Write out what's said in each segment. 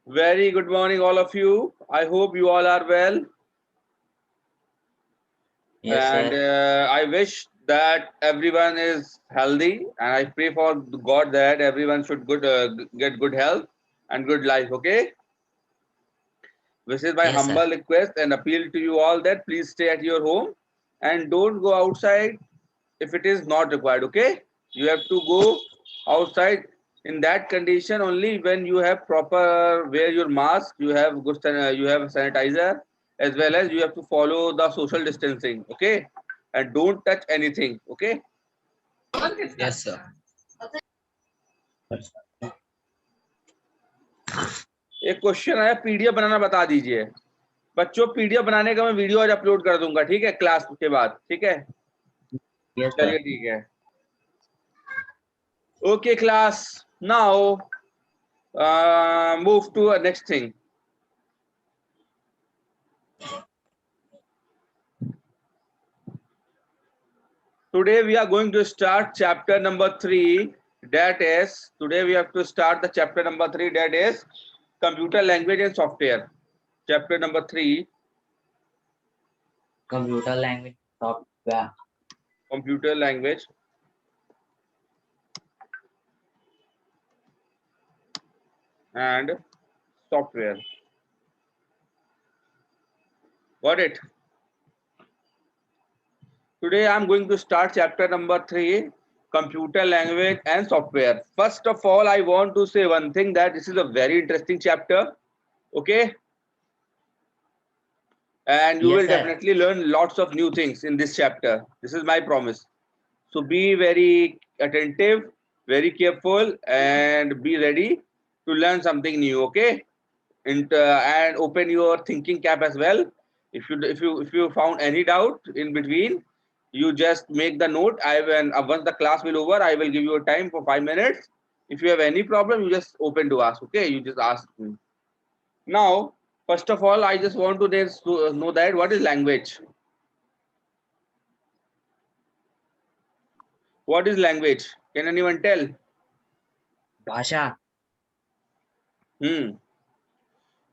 Very good morning, all of you. I hope you all are well. Yes, And sir. I wish that everyone is healthy. And I pray for God that everyone should get good health and good life. Okay. This is my Yes, humble sir. request and appeal to you all that please stay at your home and don't go outside if it is not required. Okay. You have to go outside in that condition only when you have proper wear your mask, you have you have sanitizer, as well as you have to follow the social distancing. Okay. And don't touch anything. Okay. Yes, sir. एक question आया, PDF बनाना बता दीजिए बच्चों। PDF बनाने का मैं video आज upload कर दूंगा, ठीक है, क्लास के बाद। ठीक है, Yes, चलिए sir. ठीक है। Okay, class. Now, move to a next thing. Today we are going to start chapter number 3. That is, today we have to start the chapter number 3. That is computer language and software. Chapter number 3, Computer language software. computer language and software. Got it? Today I am going to start chapter number 3, computer language and software. First of all, I want to say one thing, that this is a very interesting chapter. Okay, and you will Yes, sir. definitely learn lots of new things in this chapter. This is my promise. So be very attentive, very careful, and be ready to learn something new. Okay, and open your thinking cap as well. If you found any doubt in between, you just make the note. I will once the class will over, I will give you a time for 5 minutes. If you have any problem, you just open to ask. Okay, you just ask me. Now, first of all, I just want to know that what is language. What is language? Can anyone tell? भाषा. Hmm.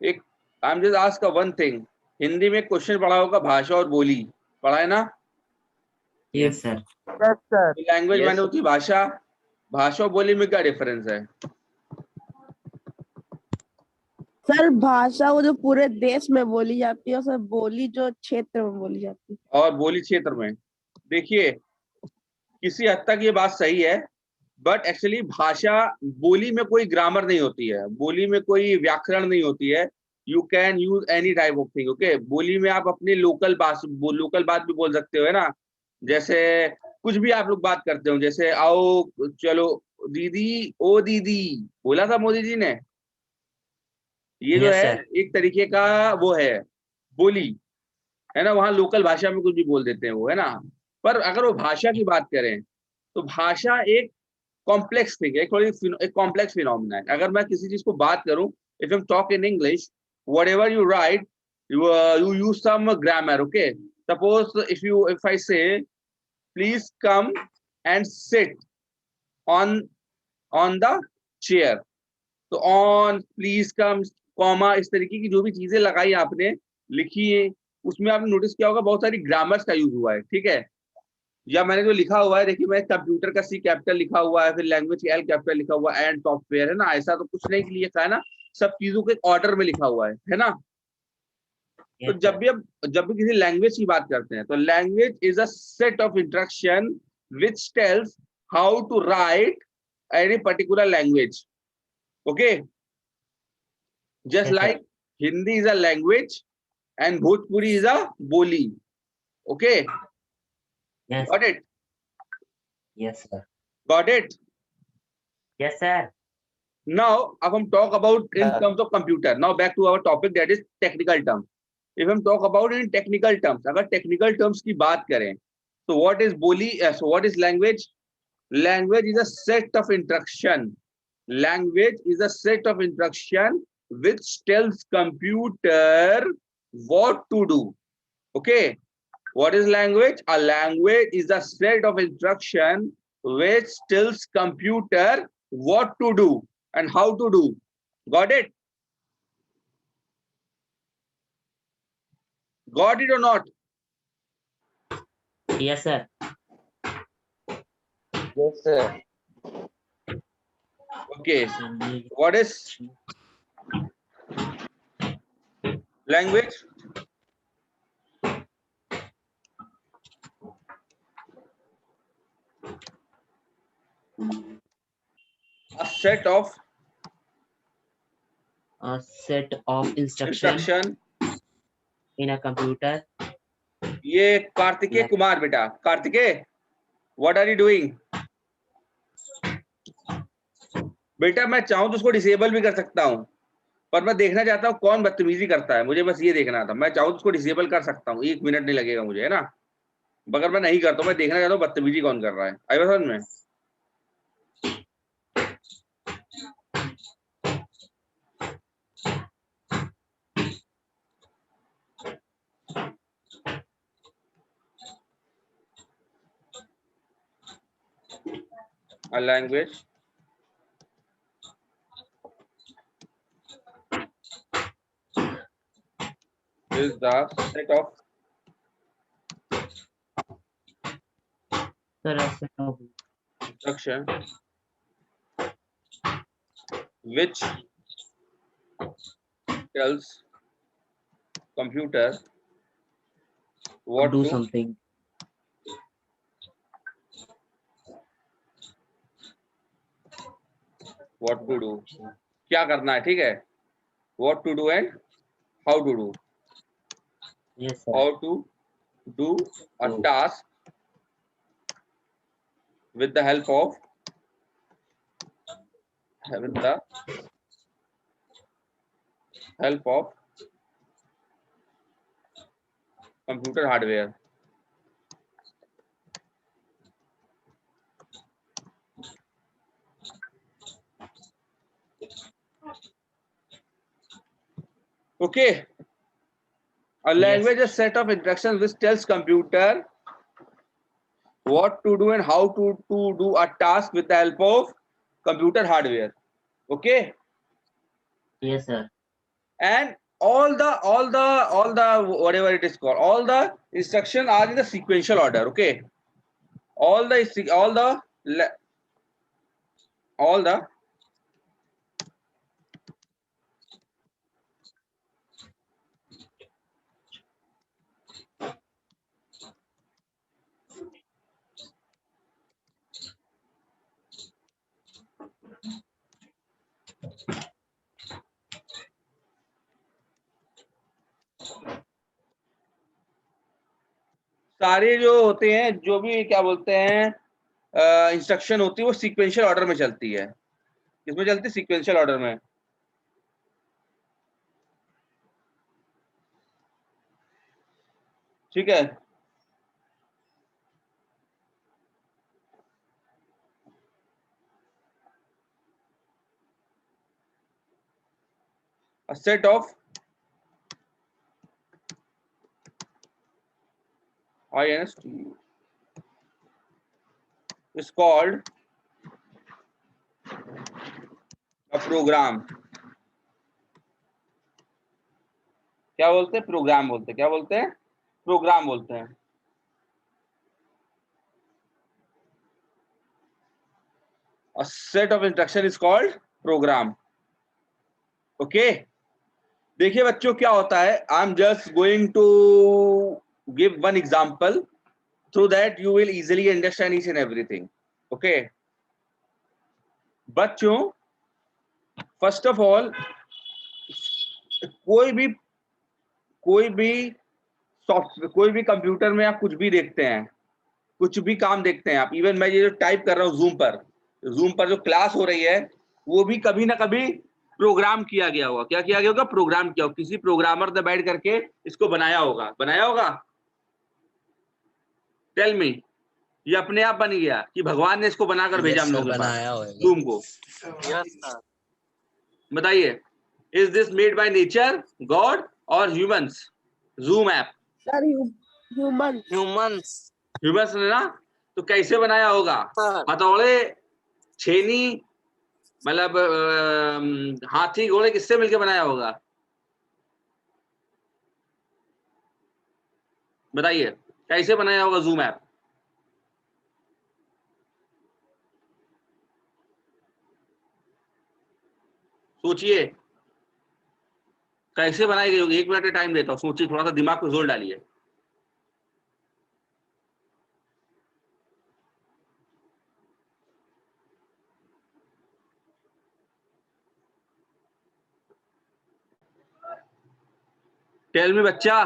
एक आई am just ask one thing. Hindi में question पढ़ा होगा, भाषा और बोली पढ़ा है ना? Yes, sir. Yes, sir. Language Yes. माने होती है भाषा। भाषा और बोली में क्या डिफरेंस है? सर भाषा वो जो पूरे देश में बोली जाती है, सर बोली जो क्षेत्र में बोली जाती है। और बोली क्षेत्र में, देखिए किसी हद तक ये बात सही है, बट एक्चुअली भाषा, बोली में कोई ग्रामर नहीं होती है, बोली में कोई व्याकरण नहीं होती है। You can use any type of thing. Okay, बोली में आप अपनी लोकल बात भी बोल सकते हो, है ना? जैसे कुछ भी आप लोग बात करते हो, जैसे आओ चलो दीदी, ओ दीदी बोला था मोदी जी ने। ये जो Yes, है sir. एक तरीके का वो है बोली, है ना? वहां लोकल भाषा में कुछ भी बोल देते हैं वो, है ना? पर अगर वो भाषा की बात करें तो भाषा एक कॉम्प्लेक्स थिंग है, एक कॉम्प्लेक्स फिनोमिना है। अगर मैं किसी चीज को बात करूं, if you talk in English, whatever you write, you use some grammar. Okay, suppose if I say please come and sit on the chair, तो ऑन, प्लीज कम, कॉमा, इस तरीके की जो भी चीजें लगाई आपने, लिखी है, उसमें आपने नोटिस किया होगा बहुत सारी ग्रामर्स का यूज हुआ है। ठीक है, या मैंने जो लिखा हुआ है, देखिए मैं कंप्यूटर का सी कैपिटल लिखा हुआ है, फिर लैंग्वेज का एल कैपिटल लिखा हुआ है, एंड सॉफ्टवेयर, है ना? ऐसा तो कुछ नहीं के लिए का है ना, सब चीजों के ऑर्डर में लिखा हुआ है ना? तो Yes, जब sir. भी हम जब भी किसी लैंग्वेज की बात करते हैं, तो language is a set of instruction which tells how to write any particular language. Okay, just Yes, sir. like Hindi is a language and Bhojpuri is a boli. Okay, Yes. got it? Yes, sir. Got it? Yes, sir. Now, if हम talk about in terms of computer, now back to our topic, that is technical terms. If हम talk about in technical terms, अगर technical terms की बात करें, so what is boli? So what is language? Language is a set of instruction. Language is a set of instruction which tells computer what to do. Okay, what is language? A language is a set of instruction which tells computer what to do and how to do. Got it? Got it or not? Yes, sir. Yes, sir. Okay. What is language? A set of A set of instruction instruction. in a computer. ये कार्तिकेय कुमार बेटा, Kartikeya, what are you doing? बेटा मैं चाहूं तो उसको disable भी कर सकता हूं, पर मैं देखना चाहता हूं कौन बदतमीजी करता है, मुझे बस ये देखना था। मैं चाहूं तो उसको डिसेबल कर सकता हूं, 1 मिनट नहीं लगेगा मुझे, है ना। मगर मैं नहीं करता, मैं देखना चाहता हूं बदतमीजी कौन कर रहा है। आई बात समझ में? A language is the set of Sir, a set of instruction which tells computer what do to something. do, क्या करना है, ठीक है। what to do and how to do. Yes, sir. How to do a Oh. task with the help of computer hardware. Okay. A language is a set of instructions which tells computer what to do and how to do a task with the help of computer hardware. Okay. Yes, sir. And all the whatever it is called, all the instruction are in the sequential order. Okay. All the सारे जो होते हैं, जो भी क्या बोलते हैं instruction होती है, वो सीक्वेंशियल ऑर्डर में चलती है। किसमें चलती है? सीक्वेंशियल ऑर्डर में। ठीक है। A set of INST is called a program. क्या बोलते हैं? प्रोग्राम बोलते हैं। क्या बोलते हैं? प्रोग्राम बोलते हैं। A set of instruction is called program. Okay. देखिए बच्चों क्या होता है, I am just going to give one example through that you will easily understand each and everything. Okay बच्चों, फर्स्ट ऑफ ऑल कोई भी कंप्यूटर में आप कुछ भी देखते हैं, कुछ भी काम देखते हैं आप, इवन मैं ये जो टाइप कर रहा हूँ जूम पर जो क्लास हो रही है, वो भी कभी ना कभी प्रोग्राम किया गया होगा। क्या किया गया होगा? प्रोग्राम किया होगा। किसी प्रोग्रामर ने बैठ करके इसको बनाया होगा। टेल मी, ये अपने आप बन गया कि भगवान ने इसको बनाकर भेजा हम लोगों के पास जूम को? बताइए, is this made by nature, god और humans? Zoom app sir humans ने ना, तो कैसे बनाया होगा? हथौड़े, छेनी, मतलब हाथी घोड़े किससे मिलकर बनाया होगा? बताइए कैसे बनाया होगा जूम ऐप? सोचिए कैसे बनाई गई होगी। 1 मिनट का टाइम देता हूँ, सोचिए, थोड़ा सा दिमाग पे जोर डालिए। टेल मी बच्चा।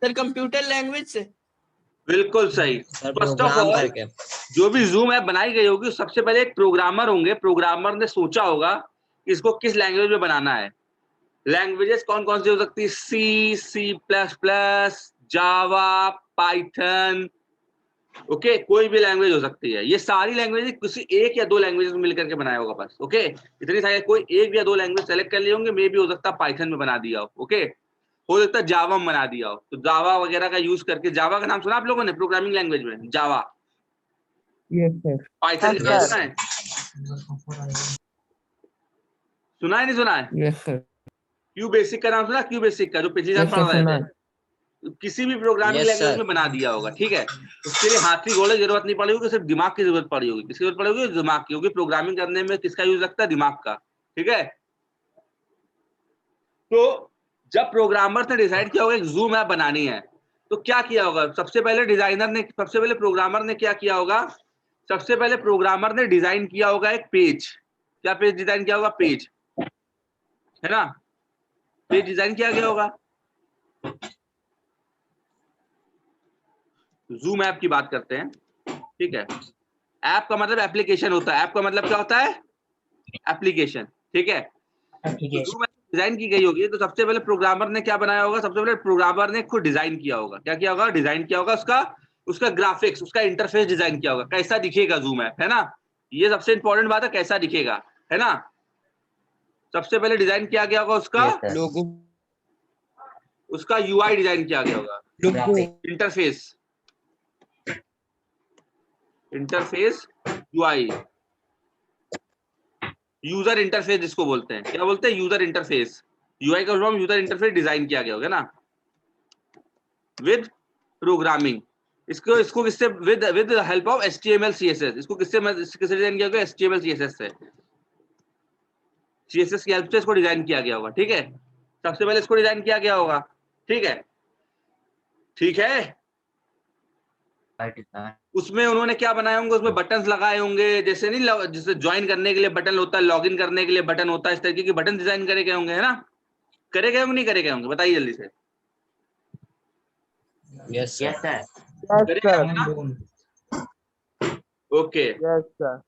सर कंप्यूटर लैंग्वेज से। बिल्कुल सही। Sir first of program all करके। जो भी जूम ऐप बनाई गई होगी सबसे पहले एक प्रोग्रामर होंगे, प्रोग्रामर ने सोचा होगा कि इसको किस लैंग्वेज में बनाना है। लैंग्वेजेस कौन कौन सी हो सकती है? सी, सी प्लस प्लस, जावा, पाइथन, ओके, कोई भी लैंग्वेज हो सकती है। ये सारी लैंग्वेज किसी एक या दो लैंग्वेज में मिलकर के बनाया होगा बस, ओके। इतनी सारी, कोई एक या दो लैंग्वेज सेलेक्ट कर लिए होंगे, मे भी हो सकता है पाइथन में बना दिया हो, ओके, हो सकता है जावा में बना दिया हो। तो जावा वगैरह का यूज करके, जावा का नाम सुना आप लोगों ने प्रोग्रामिंग लैंग्वेज में? जावा, यस सर। पाइथन का नाम Yes. सुना है? सुना है नहीं सुना है? Yes sir. क्यू बेसिक का नाम सुना? क्यू बेसिक का, जो पिछली साल Yes, पढ़ sir, रहे सुना थे। किसी भी प्रोग्रामिंग Yes, लैंग्वेज sir. में बना दिया होगा, ठीक है। उसके लिए हाथी घोड़े की जरूरत नहीं पड़ी होगी, सिर्फ दिमाग की जरूरत पड़ी होगी। किसकी जरूरत पड़ी होगी? दिमाग की, क्योंकि प्रोग्रामिंग करने में किसका यूज लगता है? दिमाग का, ठीक है। तो जब प्रोग्रामर ने डिसाइड किया होगा एक जूम ऐप बनानी है, तो क्या किया होगा? सबसे पहले प्रोग्रामर ने क्या किया होगा? सबसे पहले प्रोग्रामर ने डिजाइन किया होगा एक पेज। क्या पेज डिजाइन किया होगा? पेज, है ना, पेज डिजाइन किया गया होगा। जूम ऐप की बात करते हैं, ठीक है। ऐप का मतलब एप्लीकेशन होता है। ऐप का मतलब क्या होता है? एप्लीकेशन, ठीक है। तो जूम ऐप डिजाइन की गई होगी, तो सबसे पहले प्रोग्रामर ने क्या बनाया होगा? सबसे पहले प्रोग्रामर ने खुद डिजाइन किया होगा। क्या किया होगा? डिजाइन किया होगा। उसका ग्राफिक्स, उसका इंटरफेस डिजाइन किया होगा, कैसा दिखेगा जूम ऐप, है ना। ये सबसे इंपॉर्टेंट बात है, कैसा दिखेगा, है ना। सबसे पहले डिजाइन किया गया होगा उसका Yes, sir. लोगो। उसका यूआई डिजाइन किया गया होगा, इंटरफेस यूआई, यूजर इंटरफेस जिसको बोलते हैं। क्या बोलते हैं? User interface. यूआई का फॉर्म यूजर इंटरफेस डिजाइन किया गया होगा ना, विद प्रोग्रामिंग। इसको किससे? With help of HTML CSS। इसको किससे डिजाइन किया गया? HTML CSS से, CSS की हेल्प से इसको डिजाइन किया गया होगा, ठीक है। सबसे पहले इसको डिजाइन किया गया होगा, ठीक है, ठीक है। Right, sir. उसमें उन्होंने क्या बनाए होंगे? उसमें बटन्स लगाए होंगे, जैसे नहीं, जैसे ज्वाइन करने के लिए बटन होता है, लॉगिन करने के लिए बटन होता है, इस तरीके के बटन डिजाइन करे गए होंगे, है ना। करे गए होंगे, नहीं करे गए होंगे? बताइए जल्दी से। Yes, sir. Yes, sir. करे गए होंगे ना? ओके। Yes sir.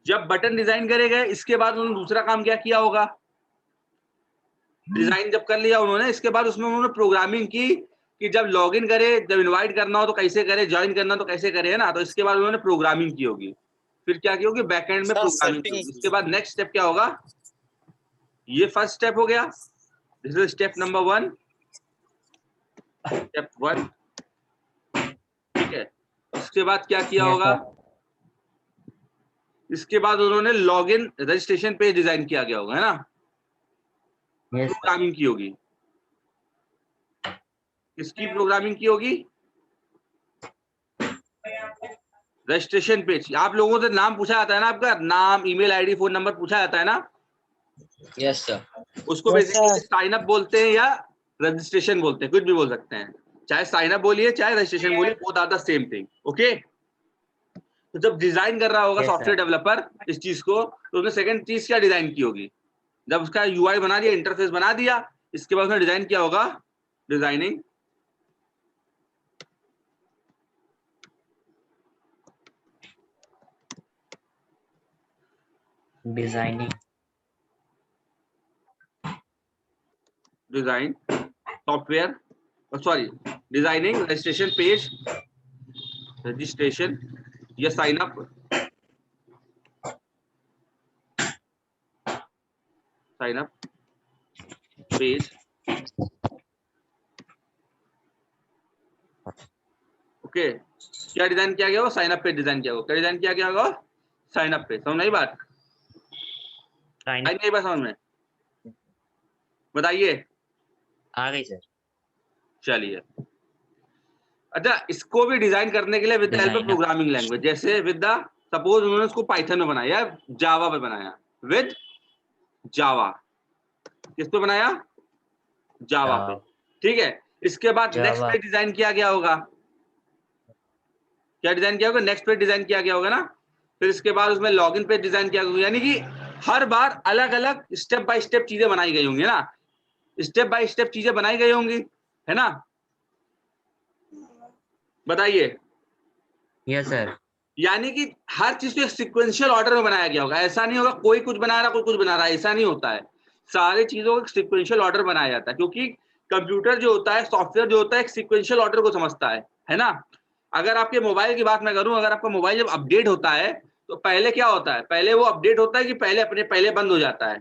जब बटन डिजाइन करे गए, इसके बाद उन्होंने दूसरा काम क्या किया होगा? डिजाइन जब कर लिया उन्होंने, इसके बाद उसमें उन्होंने प्रोग्रामिंग की कि जब लॉगिन करे, जब इनवाइट करना हो तो कैसे करे, ज्वाइन करना हो तो कैसे करे, है ना। तो इसके बाद उन्होंने प्रोग्रामिंग की होगी। फिर क्या की होगी? बैकएंड में Sir, प्रोग्रामिंग की setting- होगी। उसके बाद नेक्स्ट स्टेप क्या होगा? ये फर्स्ट स्टेप हो गया, this is step number 1, step 1, ठीक है। उसके बाद क्या किया Yes, होगा? sir. इसके बाद उन्होंने लॉगिन रजिस्ट्रेशन पेज डिजाइन किया गया होगा, है ना। Yes, sir. प्रोग्रामिंग की होगी। किसकी प्रोग्रामिंग की होगी? Registration page. आप लोगों से नाम पूछा जाता है ना, आपका नाम, ईमेल आईडी, फोन नंबर पूछा जाता है ना, Yes, sir. उसको Yes, basically sir. Sign up बोलते हैं या रजिस्ट्रेशन बोलते हैं, कुछ भी बोल सकते हैं। चाहे साइन अप बोलिए, चाहे रजिस्ट्रेशन बोलिए, both are the same thing, okay. तो जब डिजाइन कर रहा होगा Yes, सॉफ्टवेयर sir. डेवलपर इस चीज को, तो उसने सेकंड चीज क्या डिजाइन की होगी? जब उसका यूआई बना दिया, इंटरफेस बना दिया, इसके बाद उसने डिजाइन किया होगा designing Designing. Design software, sorry, designing registration page, registration या sign up, sign up page, okay. क्या डिजाइन किया गया हो? साइन अप पेज डिजाइन किया होगा। क्या डिजाइन किया गया होगा? Sign up page. समझ नहीं बात? Sign. आई नहीं बात समझ में? बताइए। आ गई सर। चलिए, अच्छा इसको भी डिजाइन करने के लिए with the help of Designer. Programming language, जैसे विद द सपोज उन्होंने उसको पाइथन में बनाया, जावा पे बनाया, विद जावा, किस पे बनाया, जावा पे, ठीक है। इसके बाद नेक्स्ट Java. पेज डिजाइन किया गया होगा, क्या डिजाइन किया होगा, नेक्स्ट पेज डिजाइन किया गया होगा ना। फिर इसके बाद उसमें लॉगिन पेज डिजाइन किया गया, यानी कि हर बार अलग अलग स्टेप बाय स्टेप चीजें बनाई गई होंगी ना, स्टेप बाय स्टेप चीजें बनाई गई होंगी, है ना। बताइए, यस सर। यानी कि हर चीज को एक सिक्वेंशियल ऑर्डर में बनाया गया होगा, ऐसा नहीं होगा कोई कुछ बना रहा कोई कुछ बना रहा है, ऐसा नहीं होता है। सारी चीजों को एक सिक्वेंशियल ऑर्डर बनाया जाता है, क्योंकि कंप्यूटर जो होता है, सॉफ्टवेयर जो होता है, एक सिक्वेंशियल ऑर्डर को समझता है ना। अगर आपके मोबाइल की बात मैं करूं, अगर आपका मोबाइल जब अपडेट होता है तो पहले क्या होता है, पहले वो अपडेट होता है कि पहले बंद हो जाता है,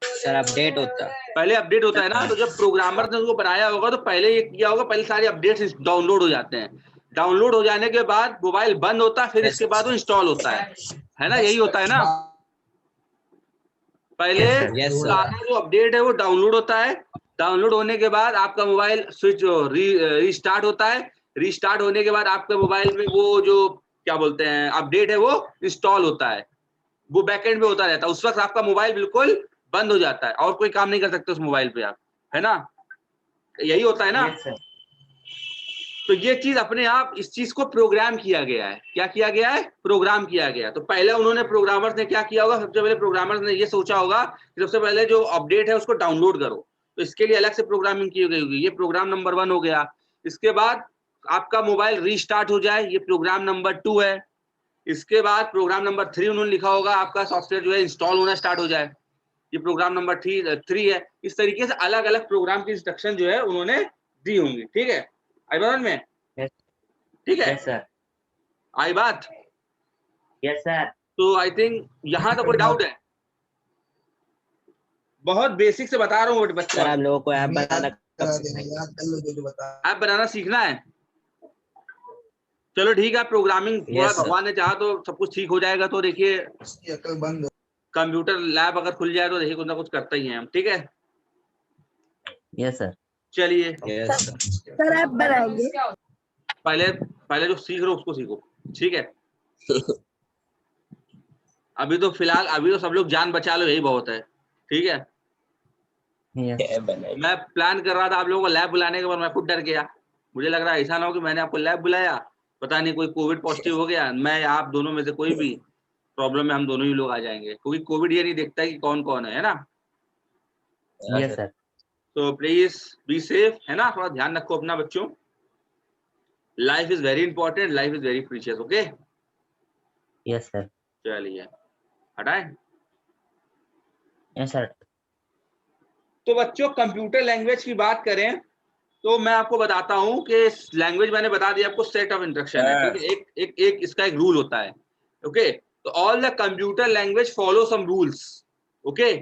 सर अपडेट होता है। पहले अपडेट होता है ना। तो जब प्रोग्रामर ने उसको बनाया होगा तो पहले ये किया होगा, पहले सारे अपडेट्स डाउनलोड हो जाते हैं, डाउनलोड हो जाने के बाद मोबाइल बंद होता है, फिर इसके बाद वो इंस्टॉल होता है ना, यही होता है ना। पहले Yes, sir. सारा जो अपडेट है वो डाउनलोड होता है, डाउनलोड होने के बाद आपका मोबाइल स्विच रीस्टार्ट होता है, रीस्टार्ट होने के बाद आपके मोबाइल में वो जो क्या बोलते हैं अपडेट है वो इंस्टॉल होता है, वो बैकएंड में होता रहता है। उस वक्त आपका मोबाइल बिल्कुल बंद हो जाता है और कोई काम नहीं कर सकते उस मोबाइल पे आप, है ना, यही होता है ना। Yes sir. तो ये चीज अपने आप, इस चीज को प्रोग्राम किया गया है, क्या किया गया है, प्रोग्राम किया गया। तो पहले उन्होंने प्रोग्रामर्स ने क्या किया होगा, सबसे पहले प्रोग्रामर्स ने ये सोचा होगा कि सबसे पहले जो अपडेट है उसको डाउनलोड करो, तो इसके लिए अलग से प्रोग्रामिंग की गई होगी, ये प्रोग्राम नंबर 1 हो गया। इसके बाद आपका मोबाइल रीस्टार्ट हो जाए, ये प्रोग्राम नंबर 2 है। इसके बाद प्रोग्राम नंबर 3 उन्होंने लिखा होगा, आपका सॉफ्टवेयर जो है इंस्टॉल होना स्टार्ट हो जाए, ये प्रोग्राम नंबर 3 है। इस तरीके से अलग अलग प्रोग्राम की इंस्ट्रक्शन जो है उन्होंने दी होंगी, ठीक है, आई बात में, Yes. ठीक है, यस सर। आई बात। Yes sir. तो आई थिंक यहाँ तो कोई डाउट है, बहुत बेसिक से बता रहा हूँ सर बच्चों, आप लोगों को ऐप बनाना ऐप बनाना सीखना है। चलो ठीक है, प्रोग्रामिंग थोड़ा Yes, sir. भगवान ने चाहा तो सब कुछ ठीक हो जाएगा। तो देखिए कंप्यूटर लैब अगर खुल जाए तो देखिए कुछ ना कुछ करते ही हैं हम, ठीक है। Yes sir. चलिए, Yes, sir. सर ऐप बनाएंगे। पहले जो सीख रहे हो उसको सीखो, ठीक है। अभी तो फिलहाल अभी तो सब लोग जान बचा लो, यही बहुत है, ठीक है। यस। ऐप बनाई। मैं प्लान कर रहा था आप लोगों को लैब बुलाने के बाद मैं खुद डर गया, मुझे लग रहा है ऐसा ना हो कि मैंने आपको लैब बुलाया, पता नहीं कोई कोविड पॉजिटिव हो गया, मैं या आप दोनों में से कोई भी प्रॉब्लम में हम दोनों ही लोग आ जाएंगे, क्योंकि कोविड ये नहीं देखता है कि कौन कौन है ना। Yes sir. तो प्लीज बी सेफ, है ना, थोड़ा ध्यान रखो अपना बच्चों। Life is very important, life is very precious, okay. Yes sir. चलिए हटाएं। Yes sir. तो बच्चों कंप्यूटर लैंग्वेज की बात करें तो मैं आपको बताता हूं कि लैंग्वेज मैंने बता दिया आपको, सेट ऑफ इंस्ट्रक्शन है, ठीक है, एक इसका एक रूल होता है, ओके। तो all the computer language follow some rules, okay,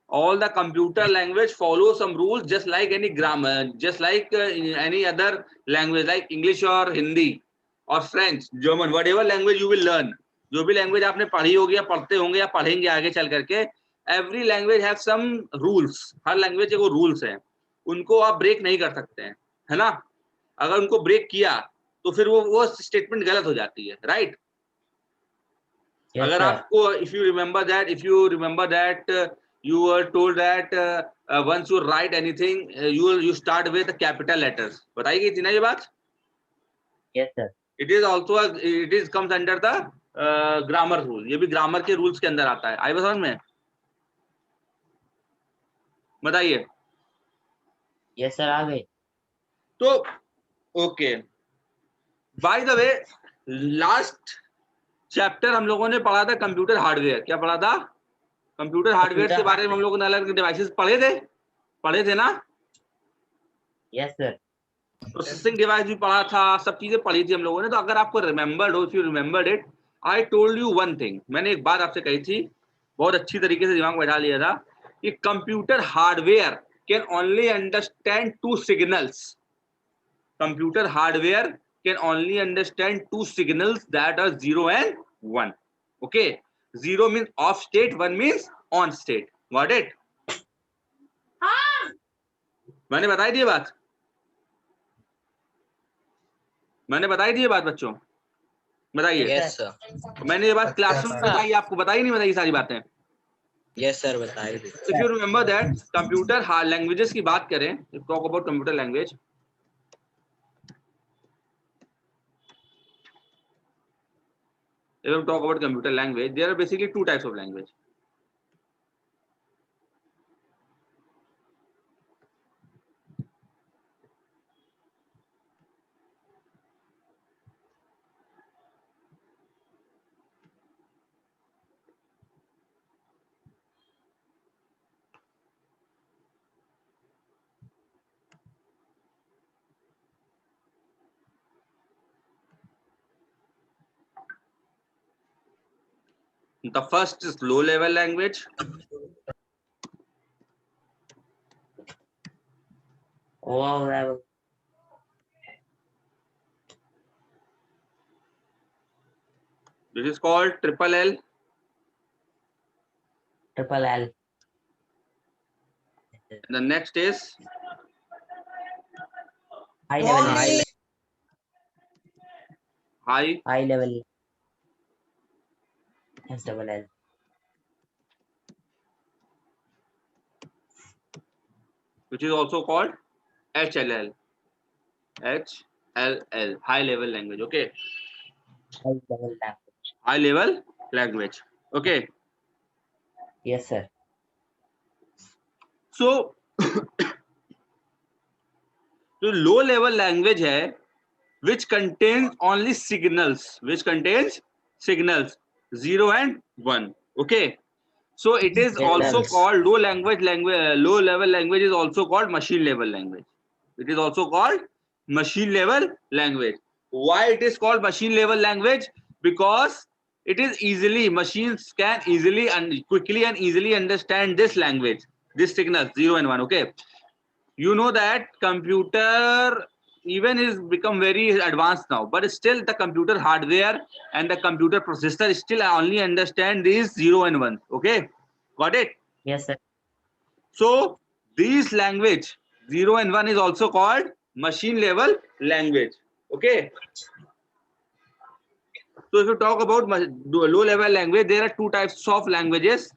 all the computer language follow some rules just like any grammar, just like any other language like English or Hindi or French, German, whatever language you will learn, जो भी language आपने पढ़ी होगी या पढ़ते होंगे या पढ़ेंगे आगे चल करके, every language have some rules, her language के वो रूल्स हैं, उनको आप ब्रेक नहीं कर सकते हैं, है ना। अगर उनको ब्रेक किया तो फिर वो स्टेटमेंट गलत हो जाती है, राइट। अगर आपको if you remember that you were told that once you write anything you start with capital letters, बताई गई थी ना ये बात। Yes sir. it is comes under the grammar rule, ये भी ग्रामर के रूल्स के अंदर आता है, आई बात समझ में, बताइए। यस सर आ गए। तो okay, by the way last chapter हम लोगों ने पढ़ा था कंप्यूटर हार्डवेयर, क्या पढ़ा था, कंप्यूटर हार्डवेयर के बारे में हम लोगों ने अलग डिवाइसेस पढ़े थे ना। Yes sir. प्रोसेसिंग डिवाइस भी पढ़ा था, सब चीजें पढ़ी थी हम लोगों ने। तो अगर आपको रिमेम्बर्ड हो, if you remembered it, I told you one thing, मैंने एक बात आपसे कही थी, बहुत अच्छी तरीके से दिमाग में बैठा लिया था, कि computer hardware can only understand 2 signals, computer hardware can only understand 2 signals that are 0 and 1, okay. 0 means off state, 1 means on state, got it। मैंने बताई दी ये बात, मैंने बताई दी ये बात बच्चों, बताइए। यस सर, मैंने ये बात क्लासरूम में बताई, आपको बताई नहीं बताई सारी बातें? यस सर बताइए। If you remember that computer hard languages की बात करें, talk about computer language, if we talk about computer language, there are basically two types of language. The first is low level language. Wow, level. This is called triple L. Triple L. And the next is High level language. high. High level. S double L. Which is also called HLL. HLL, high level language. Okay, High level language. high level language. Okay, Yes, sir. so जो low level language है, which contains only signals, which contains signals 0 and 1. Okay, so it is also Yes. called low level language is also called machine level language. It is also called machine level language. Why it is called machine level language? Because it is easily, machines can easily and quickly and easily understand this language, this signals 0 and 1. Okay, you know that computer even is become very advanced now, but still the computer hardware and the computer processor still only understand these 0 and 1. Okay, got it? Yes, sir. So these language 0 and 1 is also called machine level language. Okay, so if you talk about low level language, there are two types of languages.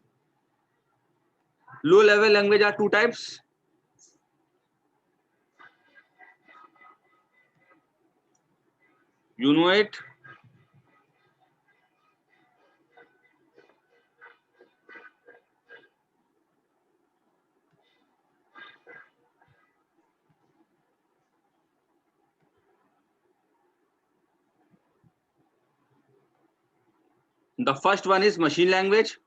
Low level language are two types. You know it. The first one is machine language.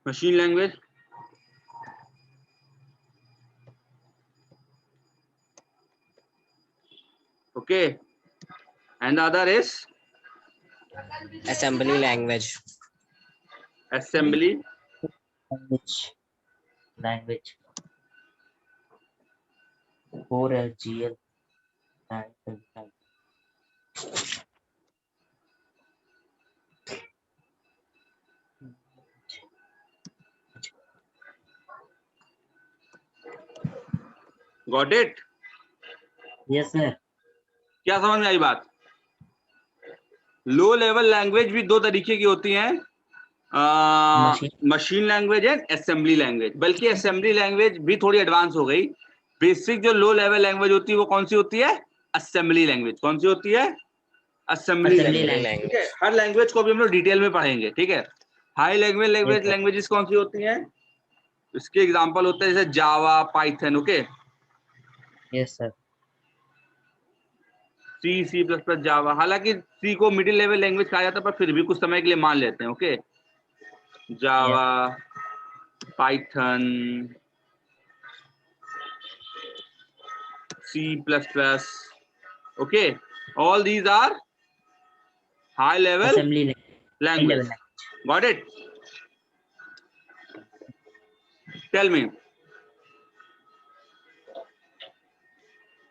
Machine language. Okay, and the other is assembly language. assembly. Language. 4LGL. Got it? Yes, sir. क्या समझ में आई बात? Low level language भी दो तरीके की होती हैं, machine language and assembly language. बल्कि असेंबली लैंग्वेज भी थोड़ी एडवांस हो गई. बेसिक जो लो लेवल लैंग्वेज होती है वो कौन सी होती है? Assembly language. कौन सी होती है? Assembly language. ठीक है, हर लैंग्वेज को भी हम लोग डिटेल में पढ़ेंगे. ठीक है, हाई लैंग्वेजेस कौन सी होती हैं? इसके एग्जांपल होते हैं जैसे जावा, पाइथन. Okay, Yes, sir. सी, सी प्लस प्लस, जावा. हालांकि सी को मिडिल लेवल लैंग्वेज कहा जाता है, पर फिर भी कुछ समय के लिए मान लेते हैं. Okay, Java, Python, C plus plus. Okay, all these are high level Assembly language. Got it? Tell me.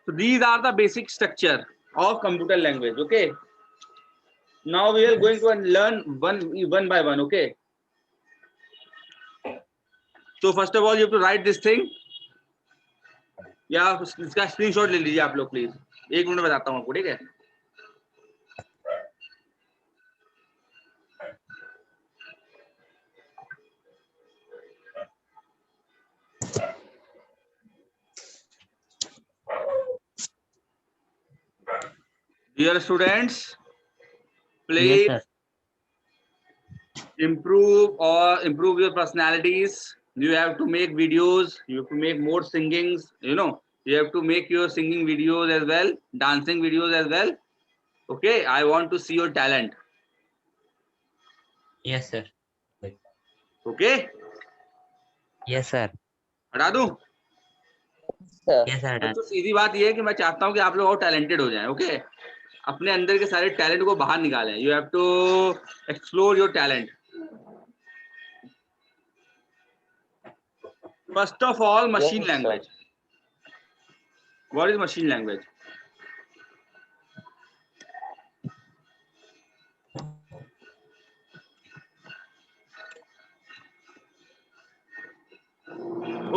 So these are the basic structure of computer language. Okay, Now we are going to learn one by one. Okay. So first of all, you have to write this thing. या इसका screenshot ले लीजिए आप लोग please. 1 minute में बताता हूँ आपको, ठीक है. Dear students, please Yes, sir. improve your personalities. You have to make videos, you have to make more singings, you know, you have to make your singing videos as well, dancing videos as well. Okay, I want to see your talent. Yes, sir. Okay, Yes, sir. हटा दूं? Yes, sir. तो सीधी बात ये है कि मैं चाहता हूं कि आप लोग और टैलेंटेड हो जाएं. ओके, अपने अंदर के सारे टैलेंट को बाहर निकालें. You have to explore your talent. First of all, machine language. What is machine language?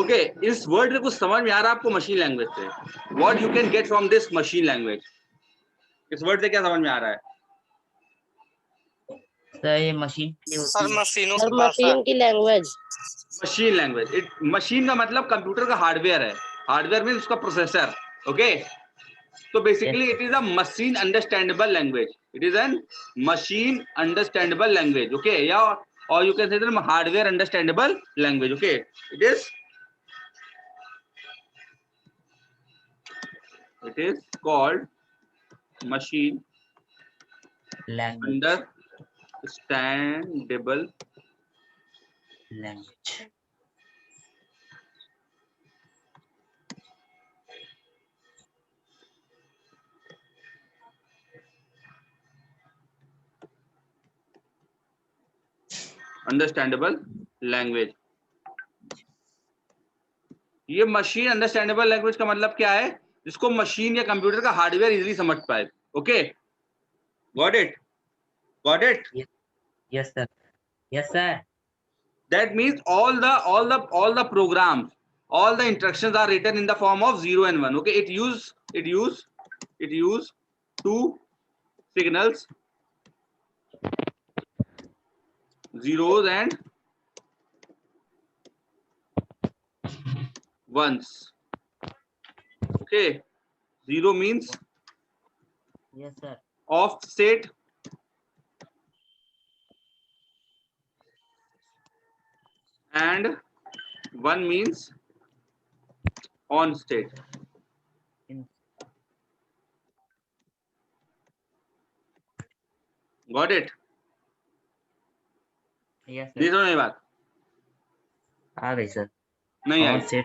Okay, इस वर्ड में कुछ समझ में आ रहा है आपको मशीन लैंग्वेज से? What you can get from this machine language? इस वर्ड से क्या समझ में आ रहा है? सर ये मशीन की होती है. मशीनों सर मशीन की लैंग्वेज. Machine language. मशीन का मतलब कंप्यूटर का हार्डवेयर है. हार्डवेयर मीन्स उसका प्रोसेसर. ओके, तो basically it is a machine understandable language. It is an machine understandable language. Okay, या और you can say that hardware understandable language. Okay, it is called machine language. understandable Language. Understandable language. ये machine understandable language का मतलब क्या है? जिसको machine या computer का हार्डवेयर इजीली समझ पाए. Okay, got it? Got it? Yes, sir. Yes, sir. That means all the programs, all the instructions are written in the form of 0 and 1. Okay, it use two signals, zeros and ones. Okay, 0 means Yes, sir. off state, and 1 means on state. In- Got it? Yes, नहीं sir. समझ में बात? आ गई sir. नहीं आई? On set.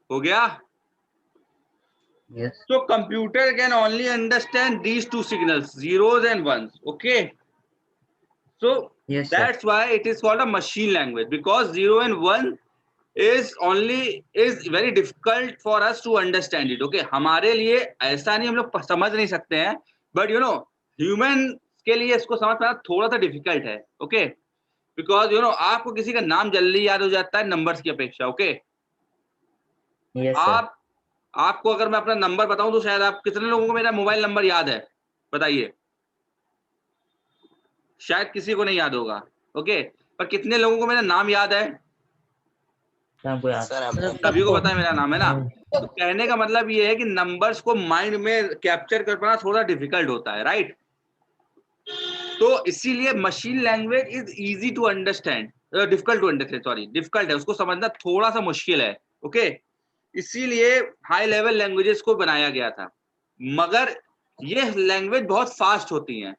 हो गया? Yes. So computer can only understand these two signals, zeros and ones. Okay. So Yes, sir. that's why it is called a machine language, because 0 and 1 is very difficult for us to understand it. Okay, हमारे लिए ऐसा नहीं हम लोग समझ नहीं सकते हैं, but you know human के लिए इसको समझ पाना थोड़ा सा डिफिकल्ट है. ओके, बिकॉज यू नो आपको किसी का नाम जल्दी याद हो जाता है नंबर्स की अपेक्षा. Okay, Yes, sir. आपको अगर मैं अपना नंबर बताऊं तो शायद आप कितने लोगों को मेरा मोबाइल नंबर याद है? बताइए. शायद किसी को नहीं याद होगा. ओके, पर कितने लोगों को मेरा नाम याद है? सबको याद. सभी को पता है मेरा नाम है ना. तो कहने का मतलब ये है कि नंबर्स को माइंड में कैप्चर कर पाना थोड़ा डिफिकल्ट होता है. राइट? तो इसीलिए machine language is easy to understand, difficult to understand, sorry difficult है, उसको समझना थोड़ा सा मुश्किल है. ओके, इसीलिए हाई लेवल लैंग्वेजेस को बनाया गया था. मगर ये लैंग्वेज बहुत फास्ट होती हैं.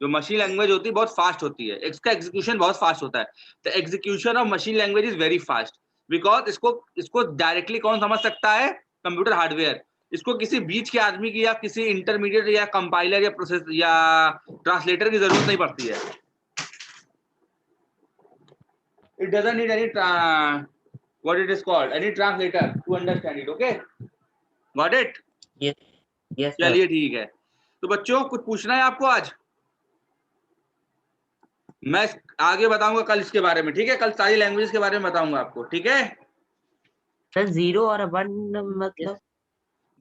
जो मशीन लैंग्वेज होती है बहुत फास्ट होती है, इसका एग्जीक्यूशन बहुत फास्ट होता है. The execution of machine language is very fast, because इसको डायरेक्टली कौन समझ सकता है? Computer hardware. इसको किसी बीच के आदमी की या किसी इंटरमीडिएट या कंपाइलर या प्रोसेस या ट्रांसलेटर की जरूरत नहीं पड़ती है. it doesn't need any what it is called, any translator to understand it. Okay, got it? Yes. Yes, sir. चलिए ठीक है। तो बच्चों कुछ पूछना है आपको आज? मैं आगे बताऊंगा कल इसके बारे में, ठीक है? कल सारी लैंग्वेज के बारे में बताऊंगा आपको, ठीक है? सर 0 और 1 मतलब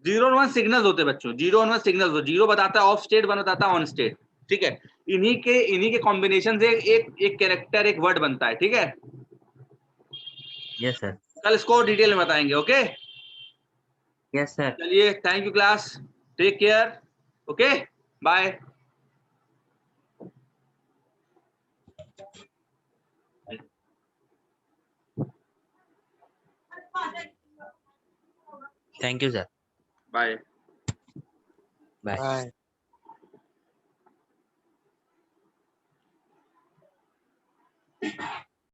0 और 1 सिग्नल्स होते हैं बच्चों, 0 और 1 सिग्नल्स। 0 बताता है ऑफ स्टेट, 1 बताता है ऑन स्टेट, ठीक है? इन्हीं के कॉम्बिनेशन से एक कैरेक्टर, एक वर्ड बनता है, ठीक है? Yes sir. कल इसको डिटेल में बताएंगे। Okay, yes sir. चलिए, thank you class, take care, okay, bye. Thank you sir. Bye. Bye. Bye.